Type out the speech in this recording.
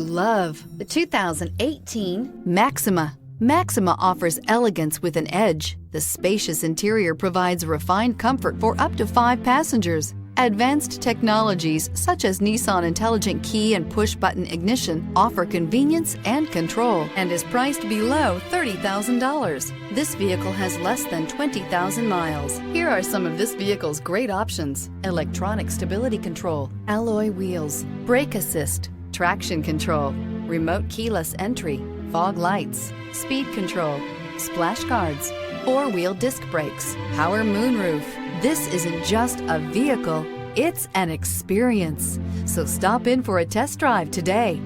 Love the 2018 Maxima. Maxima offers elegance with an edge. The spacious interior provides refined comfort for up to 5 passengers. Advanced technologies such as Nissan intelligent key and push-button ignition offer convenience and control and is priced below $30,000. This vehicle has less than 20,000 miles. Here are some of this vehicle's great options: electronic stability control, alloy wheels, brake assist, traction control, remote keyless entry, fog lights, speed control, splash guards, 4-wheel disc brakes, power moonroof. This isn't just a vehicle, it's an experience. So stop in for a test drive today.